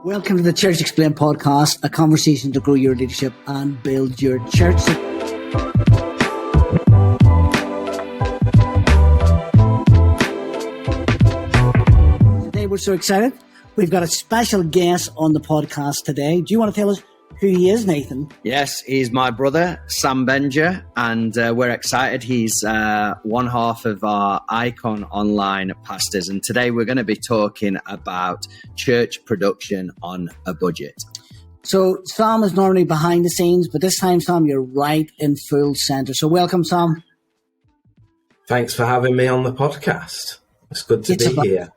Welcome to the Church Explained podcast, a conversation to grow your leadership and build your church. Today we're so excited. We've got a special guest on the podcast today. Do you want to tell us who he is, Nathan? Yes, he's my brother, Sam Benger, and we're excited. He's one half of our Icon Online pastors, and today we're going to be talking about church production on a budget. So Sam is normally behind the scenes, but this time, Sam, you're right in full centre. So welcome, Sam. Thanks for having me on the podcast. It's good to be here.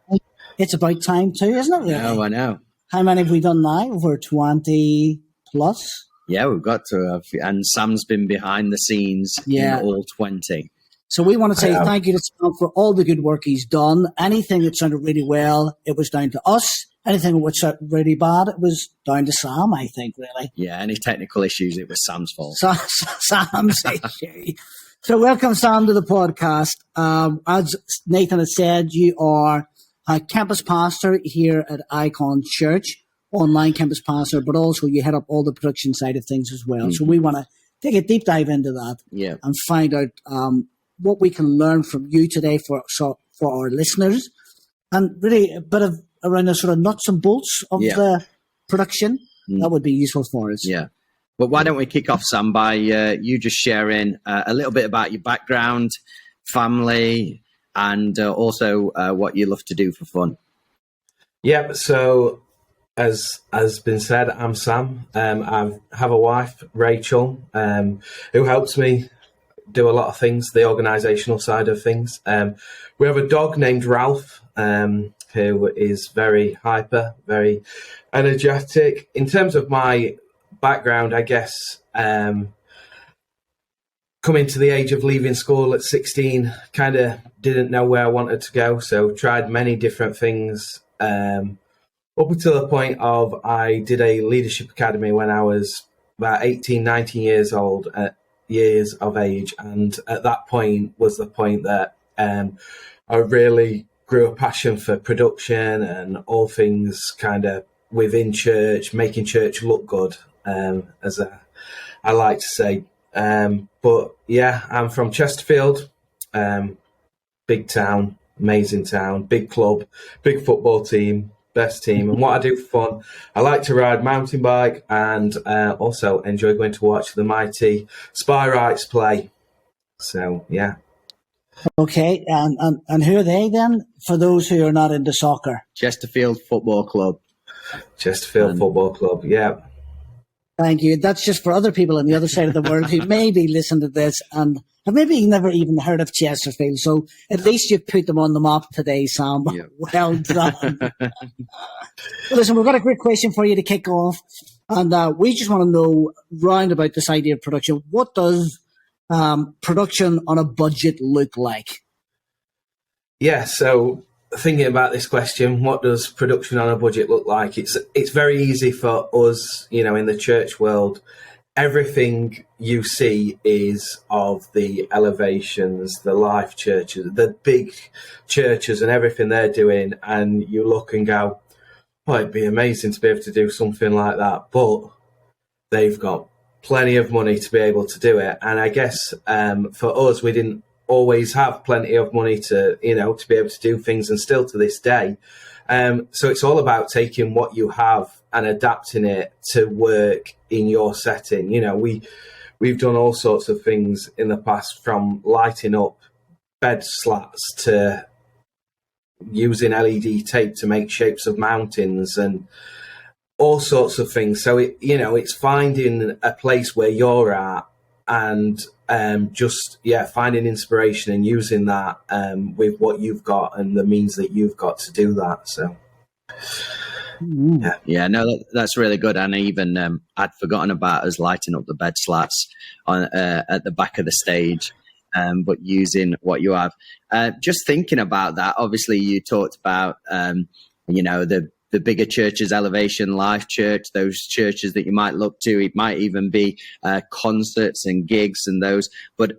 It's about time too, isn't it? Really? Oh, I know. How many have we done now? Over 20 plus? Yeah, we've got to have, and Sam's been behind the scenes in all 20. So we want to say thank you to Sam for all the good work he's done. Anything that sounded really well, it was down to us. Anything that was really bad, it was down to Sam, I think, really. Yeah, any technical issues, it was Sam's fault. Sam's issue. So welcome, Sam, to the podcast. As Nathan had said, you are a campus pastor here at Icon Church, online campus pastor, but also you head up all the production side of things as well. Mm-hmm. So we want to take a deep dive into that and find out what we can learn from you today for our listeners, and really a bit of around the sort of nuts and bolts of the production. That would be useful for us. Yeah. But why don't we kick off, Sam, by you just sharing a little bit about your background, family, and also what you love to do for fun. Yeah, so as has been said, I'm Sam. I have a wife, Rachel, who helps me do a lot of things, the organisational side of things. We have a dog named Ralph, who is very hyper, very energetic. In terms of my background, I guess, coming to the age of leaving school at 16, kind of didn't know where I wanted to go, so tried many different things up until the point of I did a leadership academy when I was about 18, 19 years old, years of age, and at that point was the point that I really grew a passion for production and all things kind of within church, making church look good, as I like to say. But yeah, I'm from Chesterfield, big town, amazing town, big club, big football team, best team. And what I do for fun, I like to ride mountain bike and also enjoy going to watch the mighty Spy play. So yeah. Okay, and who are they then? For those who are not into soccer, Chesterfield Football Club. Chesterfield Football Club, yeah. Thank you. That's just for other people on the other side of the world who maybe listen to this and have maybe never even heard of Chesterfield. So at least you've put them on the map today, Sam. Yeah. Well done. Well, listen, we've got a great question for you to kick off. And we just want to know round about this idea of production. What does production on a budget look like? Yeah, so thinking about this question, what does production on a budget look like? It's very easy for us, in the church world. Everything you see is of the elevations, the life churches, the big churches and everything they're doing. And you look and go, oh, it'd be amazing to be able to do something like that. But they've got plenty of money to be able to do it. And I guess for us, we didn't always have plenty of money to be able to do things, and still to this day. So it's all about taking what you have and adapting it to work in your setting. We've done all sorts of things in the past, from lighting up bed slats to using LED tape to make shapes of mountains and all sorts of things. So it's finding a place where you're at and finding inspiration and using that with what you've got and the means that you've got to do that. So that's really good. And even I'd forgotten about us lighting up the bed slats on at the back of the stage, but using what you have. Just thinking about that, obviously you talked about the bigger churches, Elevation Life Church, those churches that you might look to. It might even be concerts and gigs and those. But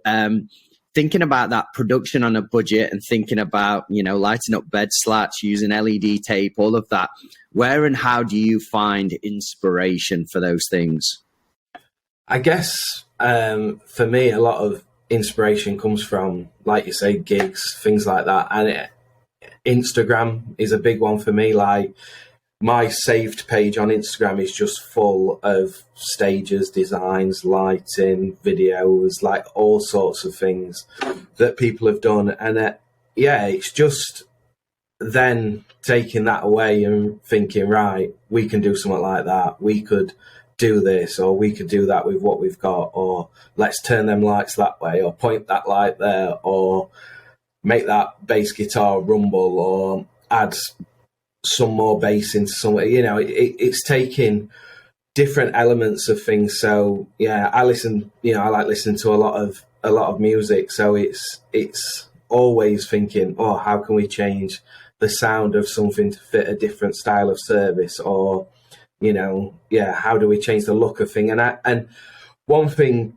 thinking about that production on a budget and thinking about, lighting up bed slats, using LED tape, all of that, where and how do you find inspiration for those things? I guess for me, a lot of inspiration comes from, like you say, gigs, things like that. And Instagram is a big one for me. Like, my saved page on Instagram is just full of stages, designs, lighting, videos, like all sorts of things that people have done. And it's just then taking that away and thinking, right, we can do something like that. We could do this, or we could do that with what we've got, or let's turn them lights that way, or point that light there, or make that bass guitar rumble, or add some more bass into somewhere. It's taking different elements of things. So I like listening to a lot of music. So it's always thinking, how can we change the sound of something to fit a different style of service, or how do we change the look of thing? And one thing,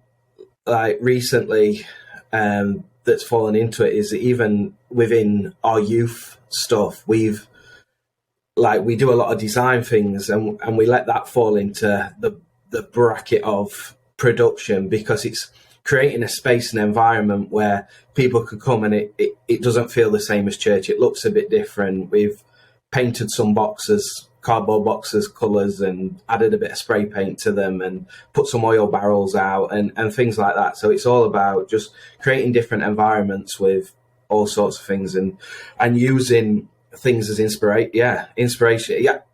like recently, that's fallen into it is even within our youth stuff, we do a lot of design things, and we let that fall into the bracket of production, because it's creating a space and environment where people could come and it doesn't feel the same as church. It looks a bit different. We've painted some boxes, cardboard boxes, colours, and added a bit of spray paint to them, and put some oil barrels out and things like that. So it's all about just creating different environments with all sorts of things, and using things as inspiration. Yeah,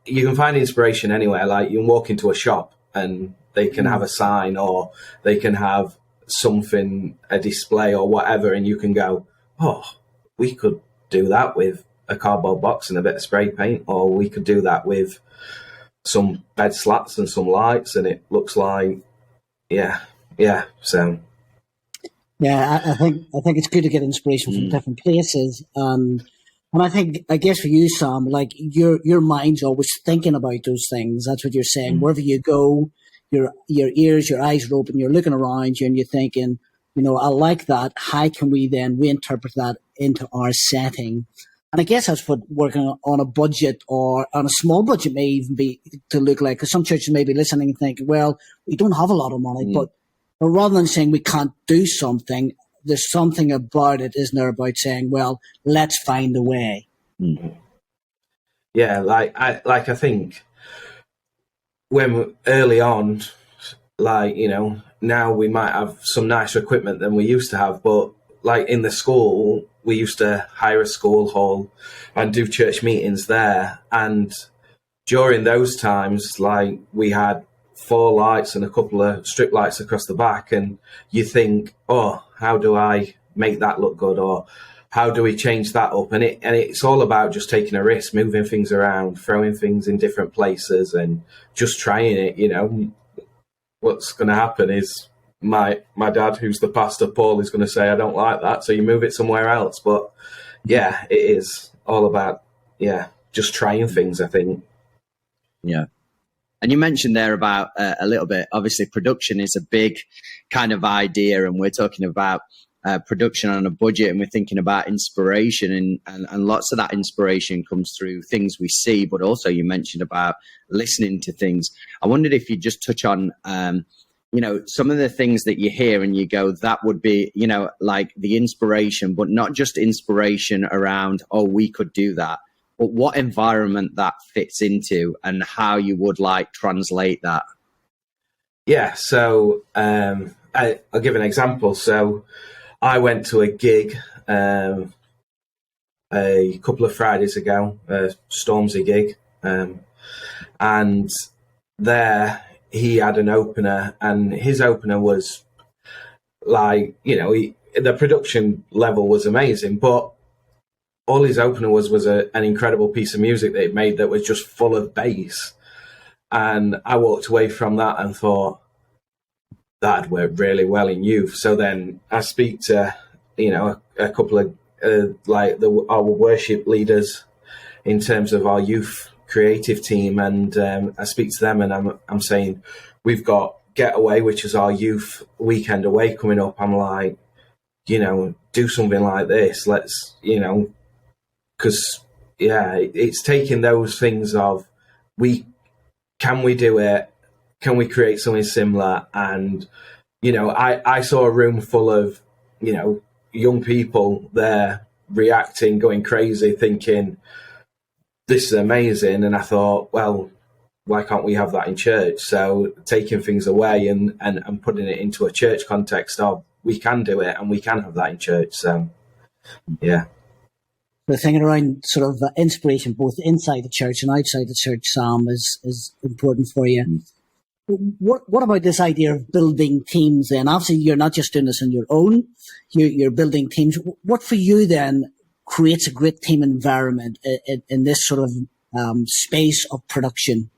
you can find inspiration anywhere. Like, you can walk into a shop and they can have a sign, or they can have something, a display or whatever, and you can go, we could do that with a cardboard box and a bit of spray paint, or we could do that with some bed slats and some lights, and it looks like so I think it's good to get inspiration from different places. And I guess for you, Sam, like, your mind's always thinking about those things. That's what you're saying. Wherever you go, your ears, your eyes are open, you're looking around you, and you're thinking, I like that. How can we then reinterpret that into our setting? And I guess that's what working on a budget, or on a small budget, may even be to look like. Because some churches may be listening and thinking, well, we don't have a lot of money, but rather than saying we can't do something, there's something about it, isn't there, about saying, well, let's find a way. Yeah, I think when early on, now we might have some nicer equipment than we used to have, but like in the school, we used to hire a school hall and do church meetings there. And during those times, like, we had 4 lights and a couple of strip lights across the back, and you think, how do I make that look good, or how do we change that up? And it's all about just taking a risk, moving things around, throwing things in different places, and just trying it. What's going to happen is my dad, who's the pastor, Paul, is going to say, I don't like that, so you move it somewhere else. But it is all about just trying things, I think. Yeah. And you mentioned there about a little bit, obviously production is a big kind of idea, and we're talking about production on a budget, and we're thinking about inspiration, and lots of that inspiration comes through things we see, but also you mentioned about listening to things. I wondered if you'd just touch on, some of the things that you hear and you go, that would be, like the inspiration, but not just inspiration around, we could do that, but what environment that fits into and how you would translate that. Yeah, so I'll give an example. So I went to a gig a couple of Fridays ago, a Stormzy gig, and there he had an opener, and his opener was the production level was amazing, but all his opener was an incredible piece of music that he made that was just full of bass. And I walked away from that and thought, that worked really well in youth. So then I speak to, a couple of our worship leaders in terms of our youth creative team, and I speak to them, and I'm saying, we've got Getaway, which is our youth weekend away coming up. I'm like, do something like this. Let's, because it's taking those things of can we do it? Can we create something similar? And, I saw a room full of, young people there reacting, going crazy, thinking, this is amazing. And I thought, well, why can't we have that in church? So taking things away and putting it into a church context of, we can do it and we can have that in church. So, yeah. The thing around sort of inspiration, both inside the church and outside the church, Sam, is important for you. What about this idea of building teams then? Obviously, you're not just doing this on your own. You're building teams. What for you then creates a great team environment in this sort of space of production?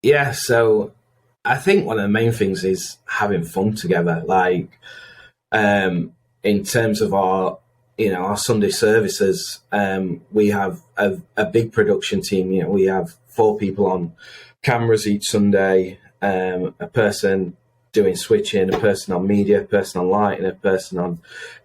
Yeah, so I think one of the main things is having fun together. Like, in terms of our Sunday services, we have a big production team. We have 4 people on cameras each Sunday, a person doing switching, a person on media, a person on lighting, a person on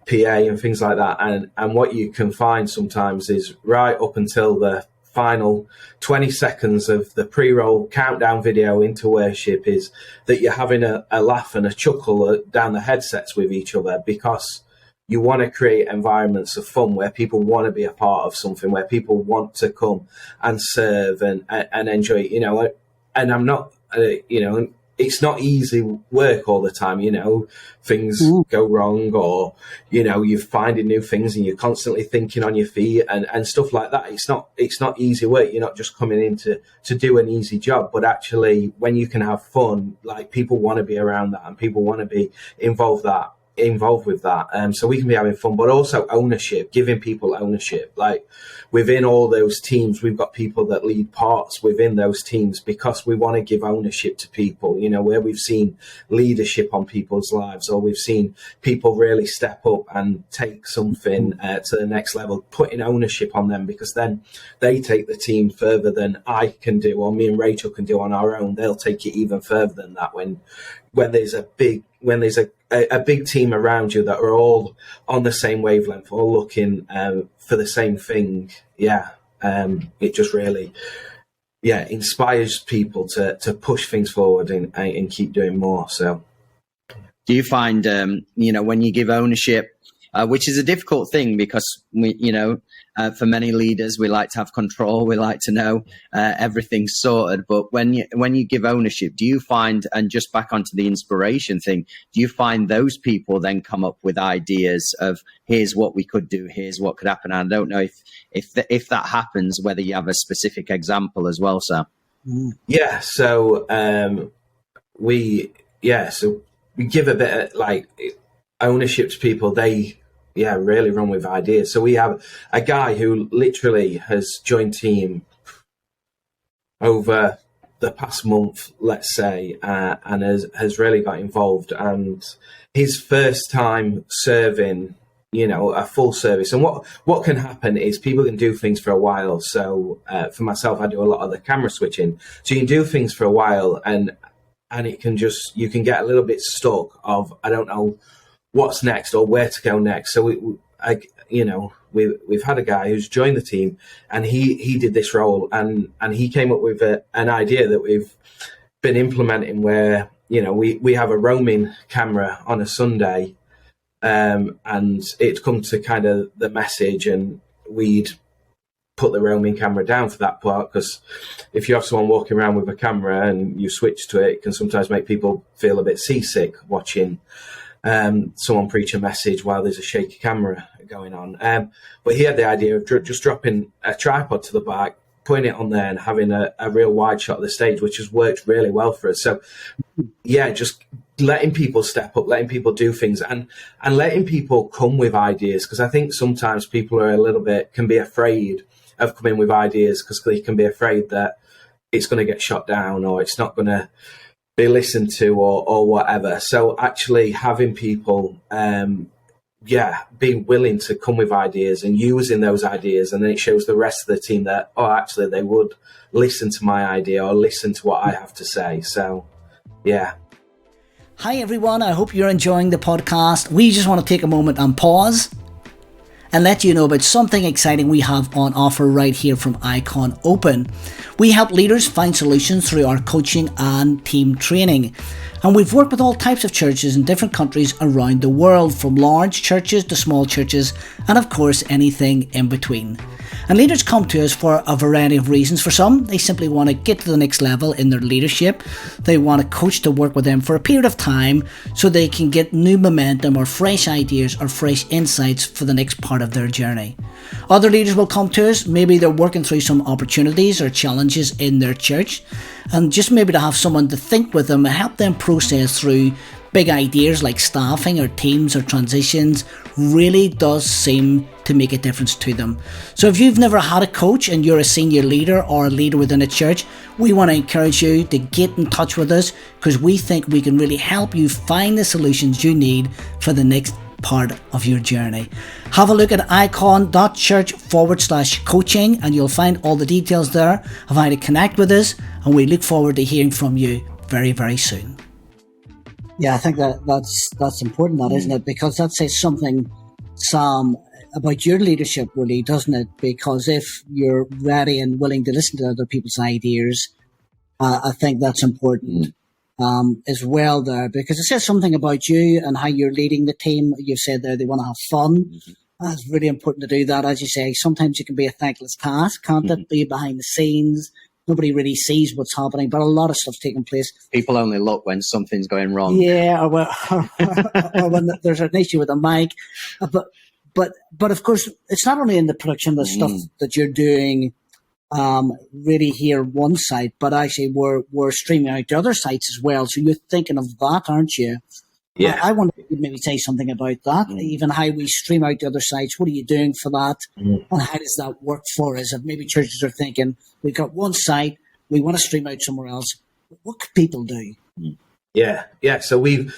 PA and things like that. And what you can find sometimes is right up until the final 20 seconds of the pre-roll countdown video into worship is that you're having a laugh and a chuckle down the headsets with each other, because you want to create environments of fun where people want to be a part of something, where people want to come and serve and enjoy, and I'm not, it's not easy work all the time, things go wrong, or, you're finding new things and you're constantly thinking on your feet and stuff like that. It's not easy work. You're not just coming in to do an easy job, but actually when you can have fun, like, people want to be around that and people want to be involved with that. So we can be having fun, but also ownership, giving people ownership. Like, within all those teams, we've got people that lead parts within those teams because we want to give ownership to people, where we've seen leadership on people's lives, or we've seen people really step up and take something to the next level, putting ownership on them, because then they take the team further than I can do, or me and Rachel can do on our own. They'll take it even further than that when there's a big team around you that are all on the same wavelength, all looking for the same thing. It just really inspires people to push things forward and keep doing more. So do you find when you give ownership, which is a difficult thing, because for many leaders, we like to have control. We like to know everything's sorted. But when you give ownership, do you find, and just back onto the inspiration thing, do you find those people then come up with ideas of, here's what we could do, here's what could happen? And I don't know if that happens, whether you have a specific example as well, Sam. Yeah. So we give a bit of ownership to people. They really run with ideas. So we have a guy who literally has joined team over the past month, let's say, and has really got involved. And his first time serving, a full service. And what can happen is people can do things for a while. So for myself, I do a lot of the camera switching. So you can do things for a while, and it can you can get a little bit stuck of, I don't know what's next or where to go next. So we've had a guy who's joined the team, and he did this role, and he came up with an idea that we've been implementing, where we have a roaming camera on a Sunday, and it'd come to kind of the message, and we'd put the roaming camera down for that part, because if you have someone walking around with a camera and you switch to it, it can sometimes make people feel a bit seasick watching someone preach a message while there's a shaky camera going on. But he had the idea of just dropping a tripod to the back, putting it on there, and having a real wide shot of the stage, which has worked really well for us. So just letting people step up, letting people do things, and letting people come with ideas, because I think sometimes people are can be afraid of coming with ideas, because they can be afraid that it's going to get shot down, or it's not going to be listened to, or whatever. So actually having people be willing to come with ideas and using those ideas, and then it shows the rest of the team that, actually they would listen to my idea or listen to what I have to say. So Hi everyone, I hope you're enjoying the podcast. We just want to take a moment and pause and let you know about something exciting we have on offer right here from Icon Open. We help leaders find solutions through our coaching and team training. And we've worked with all types of churches in different countries around the world, from large churches to small churches, and of course anything in between. And leaders come to us for a variety of reasons. For some, they simply want to get to the next level in their leadership. They want a coach to work with them for a period of time so they can get new momentum or fresh ideas or fresh insights for the next part of their journey. Other leaders will come to us, maybe they're working through some opportunities or challenges in their church, and just maybe to have someone to think with them and help them process through big ideas like staffing or teams or transitions really does seem to make a difference to them. So if you've never had a coach and you're a senior leader or a leader within a church, we want to encourage you to get in touch with us, because we think we can really help you find the solutions you need for the next part of your journey. Have a look at icon.church/coaching and you'll find all the details there of how to connect with us, and we look forward to hearing from you very, very soon. Yeah, I think that's important, that, isn't it? Because that says something, Sam, about your leadership, really, doesn't it? Because if you're ready and willing to listen to other people's ideas, I think that's important as well there, because it says something about you and how you're leading the team. You've said there they want to have fun. It's really important to do that. As you say, sometimes it can be a thankless task, can't it? Be behind the scenes. Nobody really sees what's happening, but a lot of stuff's taking place. People only look when something's going wrong. Yeah, or when there's an issue with a mic. But of course, it's not only in the production of the stuff that you're doing really here one site, but actually we're streaming out to other sites as well. So you're thinking of that, aren't you? Yeah. I wonder if you'd maybe say something about that, even how we stream out to other sites. What are you doing for that? And how does that work for us? If maybe churches are thinking, we've got one site, we want to stream out somewhere else. What could people do? Yeah. So we're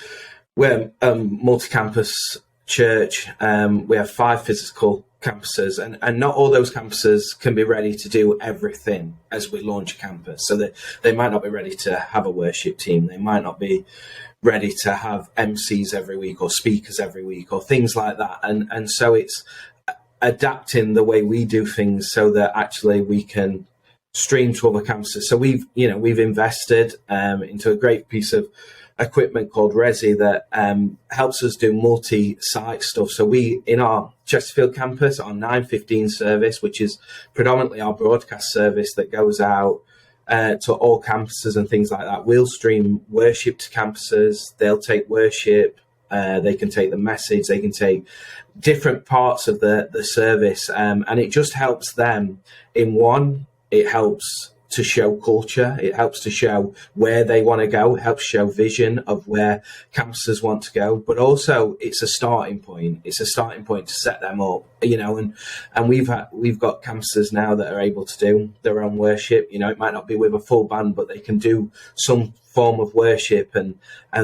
a multi-campus church. We have 5 physical campuses, and not all those campuses can be ready to do everything as we launch a campus. So that they might not be ready to have a worship team. They might not be ready to have MCs every week or speakers every week or things like that. And so it's adapting the way we do things so that actually we can stream to other campuses. So we've invested into a great piece of equipment called Resi that helps us do multi-site stuff. So we, in our Chesterfield campus, our 9:15 service, which is predominantly our broadcast service that goes out to all campuses and things like that, we'll stream worship to campuses. They'll take worship, they can take the message, they can take different parts of the service, and it just helps them. It helps to show culture, it helps to show where they want to go, it helps show vision of where campuses want to go, but also it's a starting point to set them up, and we've got campuses now that are able to do their own worship. It might not be with a full band, but they can do some form of worship and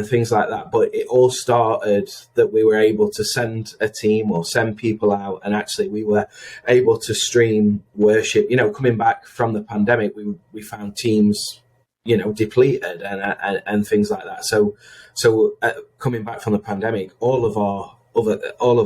things like that. But it all started that we were able to send a team or send people out, and actually we were able to stream worship. Coming back from the pandemic, we found teams depleted and things like that. So coming back from the pandemic, all of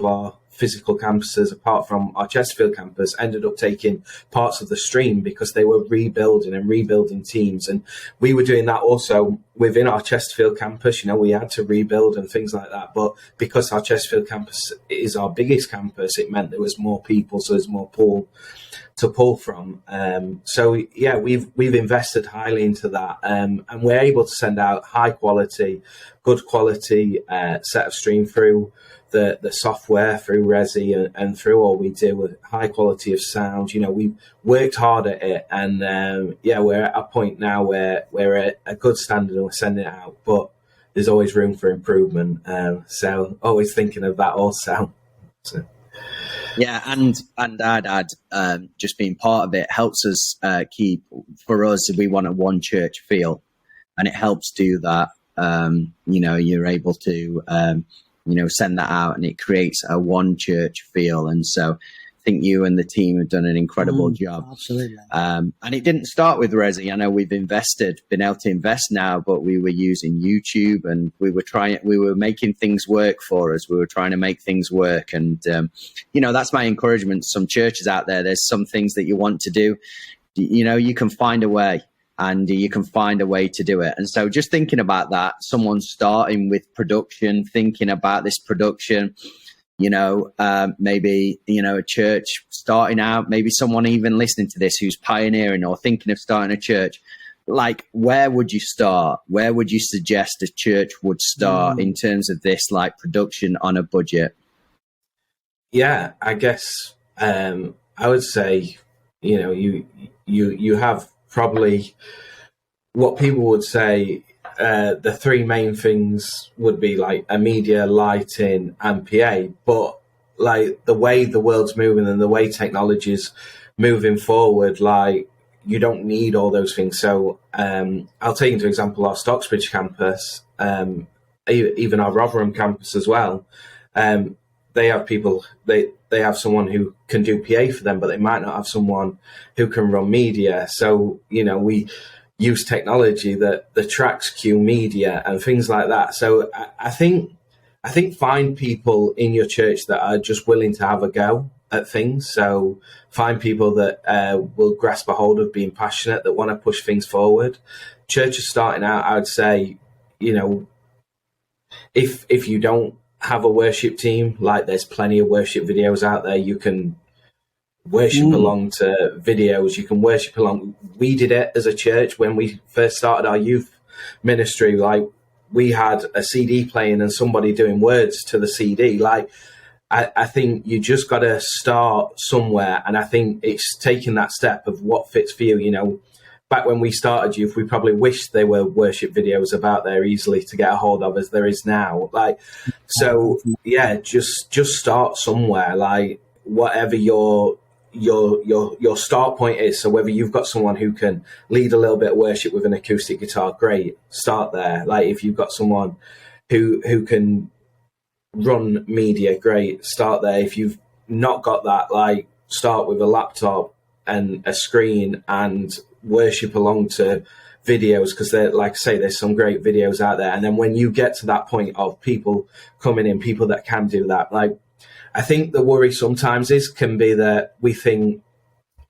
our physical campuses, apart from our Chesterfield campus, ended up taking parts of the stream because they were rebuilding teams. And we were doing that also within our Chesterfield campus. We had to rebuild and things like that. But because our Chesterfield campus is our biggest campus, it meant there was more people, so there's more pool to pull from. We've invested highly into that, and we're able to send out good quality set of stream through the software, through Resi, and through all we do with high quality of sound. We've worked hard at it, and we're at a point now where we're at a good standard and we're sending it out, but there's always room for improvement. So always thinking of that also. So. Yeah, and I'd add, just being part of it helps us for us, we want a one church feel, and it helps do that. You're able to, send that out, and it creates a one church feel. And so think you and the team have done an incredible job. Absolutely. And it didn't start with Resi. I know we've been able to invest now, but we were using YouTube, and we were making things work for us. We were trying to make things work. And, that's my encouragement to some churches out there. There's some things that you want to do, you can find a way. And you can find a way to do it. And so just thinking about that, someone starting with production, thinking about this production, maybe, a church starting out, maybe someone even listening to this who's pioneering or thinking of starting a church, like, where would you start? Where would you suggest a church would start in terms of this, like, production on a budget? Yeah, I guess I would say, you have probably what people would say the three main things would be like a media, lighting, and PA. But like the way the world's moving and the way technology's moving forward, like you don't need all those things. So I'll take into example our Stocksbridge campus, even our Rotherham campus as well. They have people, they have someone who can do PA for them, but they might not have someone who can run media. So, we use technology that tracks Q media and things like that. So I think find people in your church that are just willing to have a go at things. So find people that will grasp a hold of being passionate, that want to push things forward. Churches starting out, I would say, if you don't have a worship team, like there's plenty of worship videos out there. You can worship along to videos. You can worship along. We did it as a church when we first started our youth ministry. Like we had a CD playing and somebody doing words to the CD. Like I think you just got to start somewhere. And I think it's taking that step of what fits for you. Back when we started youth, we probably wished there were worship videos about there easily to get a hold of as there is now. Like, so yeah, just start somewhere. Like whatever your start point is. So whether you've got someone who can lead a little bit of worship with an acoustic guitar, great, start there. Like if you've got someone who can run media, great, start there. If you've not got that, like start with a laptop and a screen and worship along to videos, because like I say, there's some great videos out there. And then when you get to that point of people coming in, people that can do that, like I think the worry sometimes can be that we think,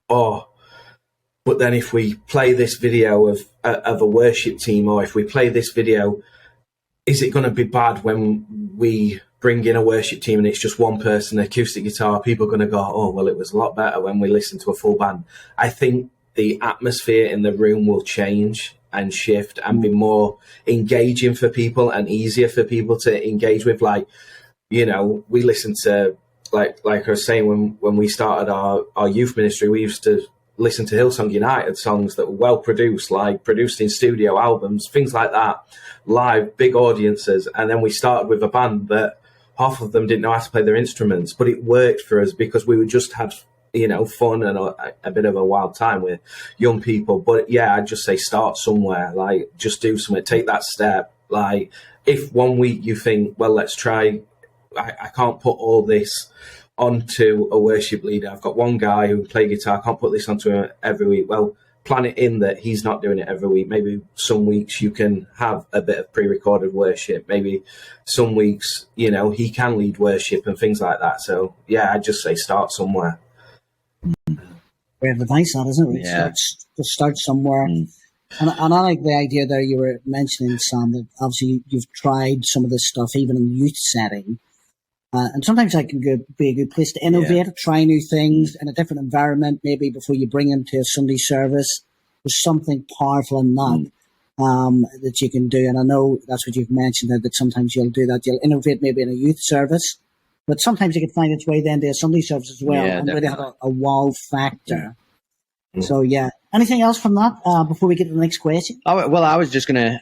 but then if we play this video of a worship team, or if we play this video, is it going to be bad when we bring in a worship team and it's just one person, acoustic guitar? People are going to go, oh, well, it was a lot better when we listened to a full band. I think the atmosphere in the room will change and shift and be more engaging for people and easier for people to engage with. Like, we listened to, like I was saying, when we started our youth ministry, we used to listen to Hillsong United songs that were well produced, like produced in studio albums, things like that, live, big audiences. And then we started with a band that half of them didn't know how to play their instruments, but it worked for us because we would just had fun and a bit of a wild time with young people. But yeah, I'd just say start somewhere, like just do something, take that step. Like if 1 week you think, well, let's try, I can't put all this onto a worship leader. I've got one guy who play guitar, I can't put this onto him every week. Well, plan it in that he's not doing it every week. Maybe some weeks you can have a bit of pre-recorded worship. Maybe some weeks, he can lead worship and things like that. So yeah, I'd just say start somewhere. Great advice, that, isn't it? Yeah. Start somewhere. And I like the idea there you were mentioning, Sam, that obviously you've tried some of this stuff even in the youth setting. And sometimes that can be a good place to innovate, try new things in a different environment, maybe before you bring them to a Sunday service. There's something powerful in that that you can do. And I know that's what you've mentioned, that sometimes you'll do that. You'll innovate maybe in a youth service, but sometimes it can find its way then to a Sunday service as well, and really have a wow factor. So yeah. Anything else from that before we get to the next question? Oh, well, I was just gonna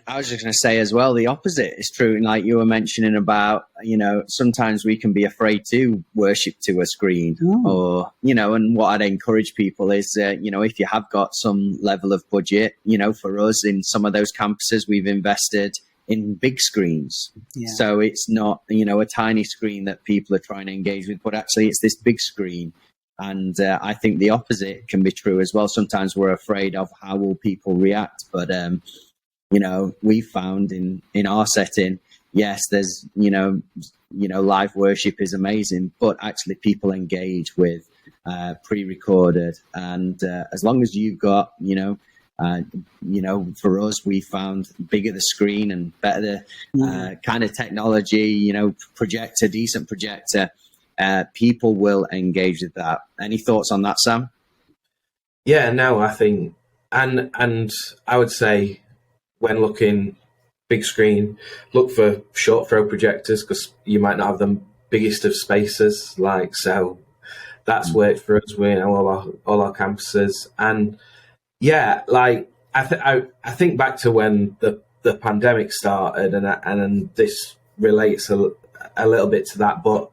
say as well, the opposite is true. Like you were mentioning about, sometimes we can be afraid to worship to a screen, or and what I'd encourage people is, if you have got some level of budget, for us in some of those campuses, we've invested in big screens. Yeah. So it's not, a tiny screen that people are trying to engage with, but actually it's this big screen. And I think the opposite can be true as well. Sometimes we're afraid of how will people react. But, we found in our setting, yes, there's, live worship is amazing, but actually people engage with pre-recorded. And as long as you've got, for us, we found bigger the screen and better kind of technology, decent projector, people will engage with that. Any thoughts on that, Sam? Yeah, no, I think, and I would say when looking big screen, look for short throw projectors because you might not have the biggest of spaces. So that's worked for us. We all our campuses, and yeah, I think back to when the pandemic started, and this relates a little bit to that, but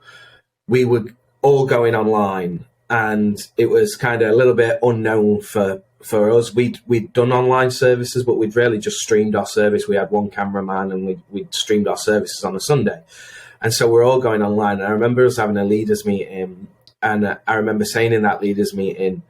we were all going online, and it was kind of a little bit unknown for us. We'd done online services, but we'd really just streamed our service. We had one cameraman, and we'd streamed our services on a Sunday. And so we're all going online. And I remember us having a leaders meeting, and I remember saying in that leaders meeting,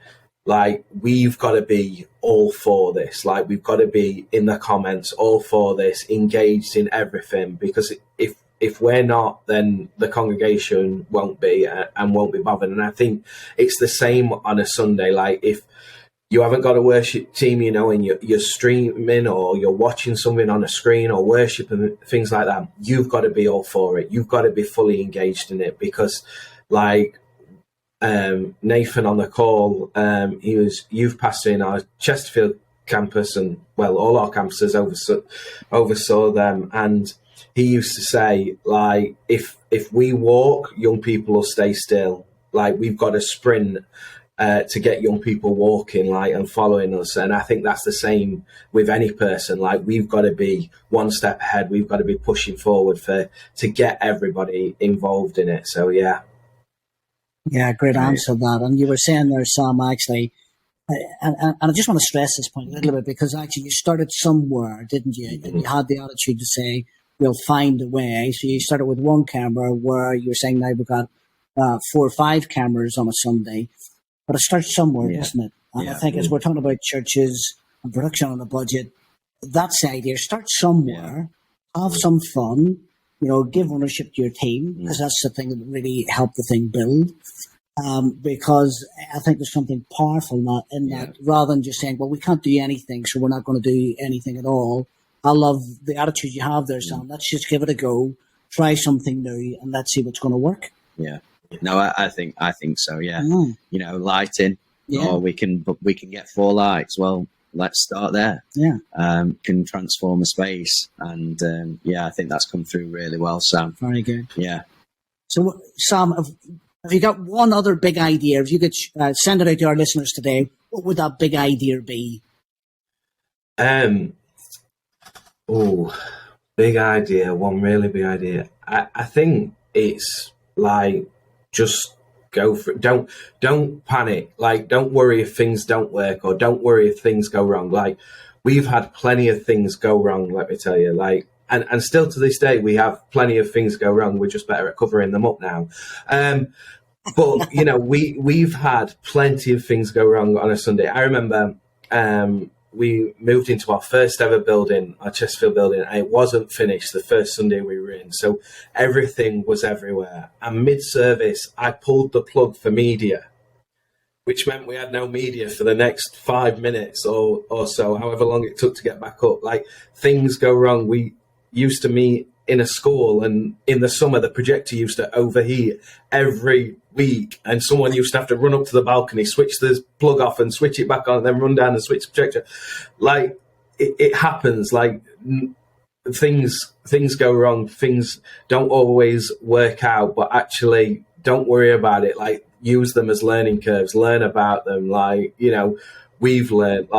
we've got to be all for this. We've got to be in the comments, all for this, engaged in everything, because if we're not, then the congregation won't be and won't be bothered. And I think it's the same on a Sunday. If you haven't got a worship team, and you're streaming or you're watching something on a screen or worship and things like that, you've got to be all for it. You've got to be fully engaged in it, because Nathan on the call, he was youth pastor in our Chesterfield campus, and all our campuses oversaw them, and he used to say, if we walk, young people will stay still. We've got to sprint to get young people walking, and following us. And I think that's the same with any person. We've got to be one step ahead. We've got to be pushing forward to get everybody involved in it. So, yeah. Yeah, great answer to that. And you were saying there, Sam, actually, and I just want to stress this point a little bit, because actually you started somewhere, didn't you? And you had the attitude to say, we'll find a way. So you started with one camera, where you were saying now we've got 4 or 5 cameras on a Sunday. But it starts somewhere, doesn't it? And I think as we're talking about churches and production on a budget, that's the idea. Start somewhere, have some fun, give ownership to your team, because that's the thing that really helped the thing build. Because I think there's something powerful in that, rather than just saying, well, we can't do anything, so we're not going to do anything at all. I love the attitude you have there, Sam. Let's just give it a go, try something new, and let's see what's going to work. Yeah. No, I think so. Yeah. Lighting. Yeah. Or we can get 4 lights. Well, let's start there. Yeah. Can transform a space, and I think that's come through really well, Sam. Very good. Yeah. So, Sam, have you got one other big idea? If you could send it out to our listeners today, what would that big idea be? Big idea. One really big idea. I think it's just go for it. Don't panic. Don't worry if things don't work, or don't worry if things go wrong. We've had plenty of things go wrong, let me tell you. And still to this day, we have plenty of things go wrong. We're just better at covering them up now. But we've had plenty of things go wrong on a Sunday. I remember we moved into our first ever building, our Chesterfield building, and it wasn't finished the first Sunday we were in. So everything was everywhere. And mid-service, I pulled the plug for media, which meant we had no media for the next 5 minutes or so, however long it took to get back up. Things go wrong. We used to meet in a school, and in the summer, the projector used to overheat every week, and someone used to have to run up to the balcony, switch the plug off and switch it back on, and then run down and switch the projector. It happens. Things go wrong. Things don't always work out, but actually don't worry about it. Use them as learning curves, learn about them. We've learned,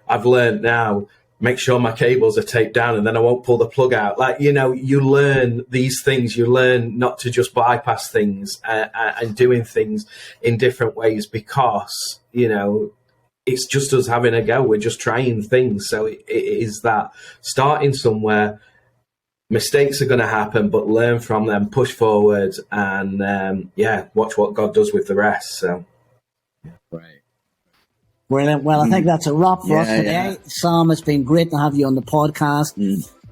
I've learned now, make sure my cables are taped down and then I won't pull the plug out. You learn these things. You learn not to just bypass things and doing things in different ways, because, it's just us having a go. We're just trying things. So it is that starting somewhere. Mistakes are going to happen, but learn from them, push forward, and watch what God does with the rest. So Right. Brilliant. Well, I think that's a wrap for us today. Yeah. Sam, it's been great to have you on the podcast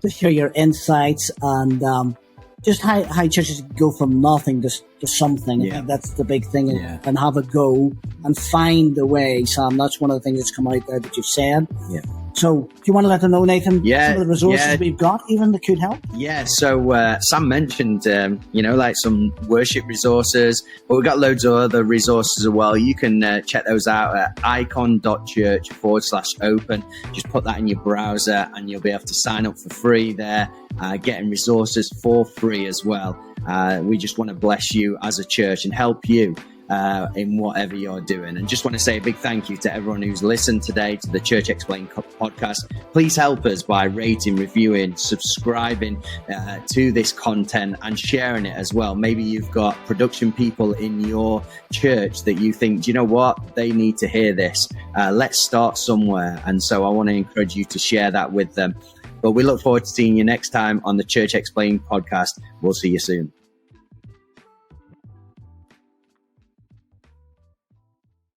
to share your insights and just how churches go from nothing to something. I think that's the big thing, and have a go and find the way. Sam, that's one of the things that's come out there that you've said. Yeah. So, do you want to let them know, Nathan, some of the resources we've got, even that could help? Yeah, so Sam mentioned, like some worship resources, but we've got loads of other resources as well. You can check those out at icon.church/open. Just put that in your browser and you'll be able to sign up for free there, getting resources for free as well. We just want to bless you as a church and help you in whatever you're doing. And just want to say a big thank you to everyone who's listened today to the Church Explained podcast. Please help us by rating, reviewing, subscribing to this content and sharing it as well. Maybe you've got production people in your church that you think, do you know what? They need to hear this. Let's start somewhere. And so I want to encourage you to share that with them. But we look forward to seeing you next time on the Church Explained podcast. We'll see you soon.